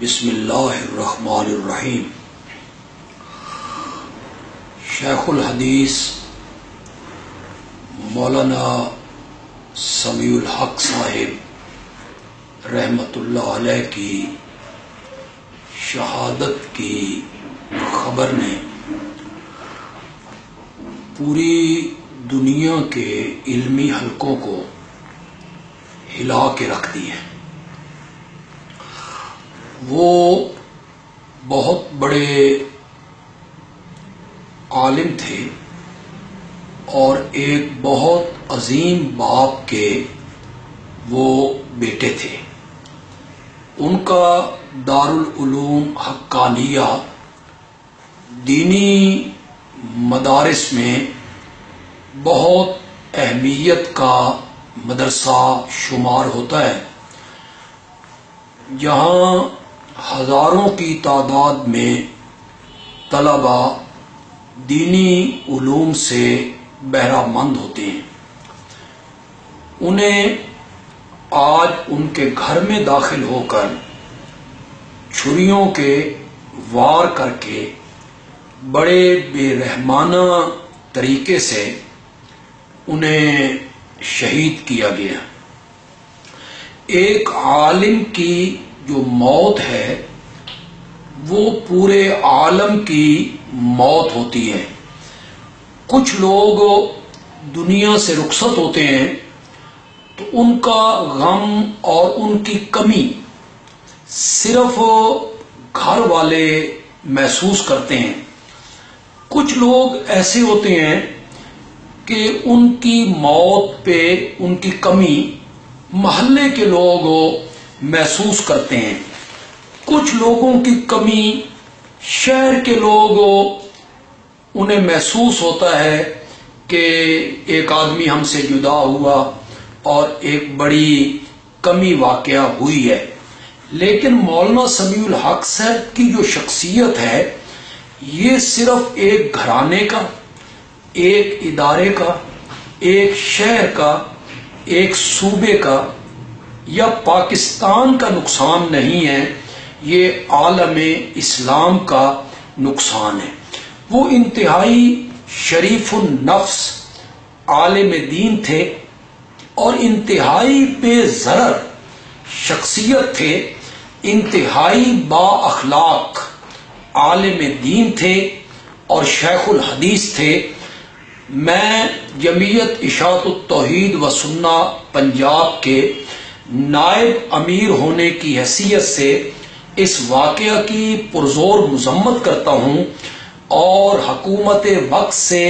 بسم اللہ الرحمن الرحیم۔ شیخ الحدیث مولانا سمیع الحق صاحب رحمۃ اللہ علیہ کی شہادت کی خبر نے پوری دنیا کے علمی حلقوں کو ہلا کے رکھ دی ہے۔ وہ بہت بڑے عالم تھے اور ایک بہت عظیم باپ کے وہ بیٹے تھے۔ ان کا دارالعلوم حقانیہ دینی مدارس میں بہت اہمیت کا مدرسہ شمار ہوتا ہے، جہاں ہزاروں کی تعداد میں طلبہ دینی علوم سے بہرہ مند ہوتے ہیں۔ انہیں آج ان کے گھر میں داخل ہو کر چھریوں کے وار کر کے بڑے بے رحمانہ طریقے سے انہیں شہید کیا گیا۔ ایک عالم کی جو موت ہے وہ پورے عالم کی موت ہوتی ہے۔ کچھ لوگ دنیا سے رخصت ہوتے ہیں تو ان کا غم اور ان کی کمی صرف گھر والے محسوس کرتے ہیں۔ کچھ لوگ ایسے ہوتے ہیں کہ ان کی موت پہ ان کی کمی محلے کے لوگ محسوس کرتے ہیں۔ کچھ لوگوں کی کمی شہر کے لوگ انہیں محسوس ہوتا ہے کہ ایک آدمی ہم سے جدا ہوا اور ایک بڑی کمی واقعہ ہوئی ہے۔ لیکن مولانا سمیع الحق صاحب کی جو شخصیت ہے یہ صرف ایک گھرانے کا، ایک ادارے کا، ایک شہر کا، ایک صوبے کا یا پاکستان کا نقصان نہیں ہے، یہ عالم اسلام کا نقصان ہے۔ وہ انتہائی شریف النفس عالم دین تھے اور انتہائی بے ضرر شخصیت تھے، انتہائی با اخلاق عالم دین تھے اور شیخ الحدیث تھے۔ میں جمعیت اشاعت التوحید و سنہ پنجاب کے نائب امیر ہونے کی حیثیت سے اس واقعہ کی پرزور مذمت کرتا ہوں اور حکومت وقت سے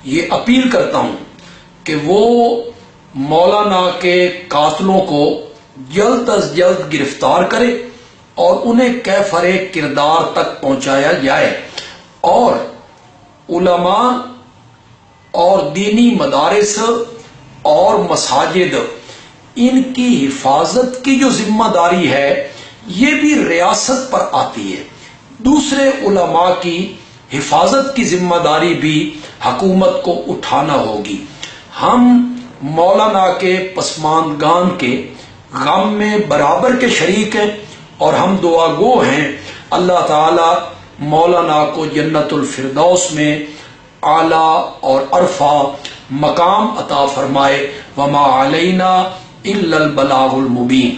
یہ اپیل کرتا ہوں کہ وہ مولانا کے قاتلوں کو جلد از جلد گرفتار کرے اور انہیں کیفر کردار تک پہنچایا جائے، اور علماء اور دینی مدارس اور مساجد ان کی حفاظت کی جو ذمہ داری ہے یہ بھی ریاست پر آتی ہے۔ دوسرے علماء کی حفاظت کی ذمہ داری بھی حکومت کو اٹھانا ہوگی۔ ہم مولانا کے پسماندگان کے غم میں برابر کے شریک ہیں اور ہم دعا گو ہیں اللہ تعالی مولانا کو جنت الفردوس میں اعلیٰ اور عرفہ مقام عطا فرمائے۔ وما علینا الا البلاغ المبین۔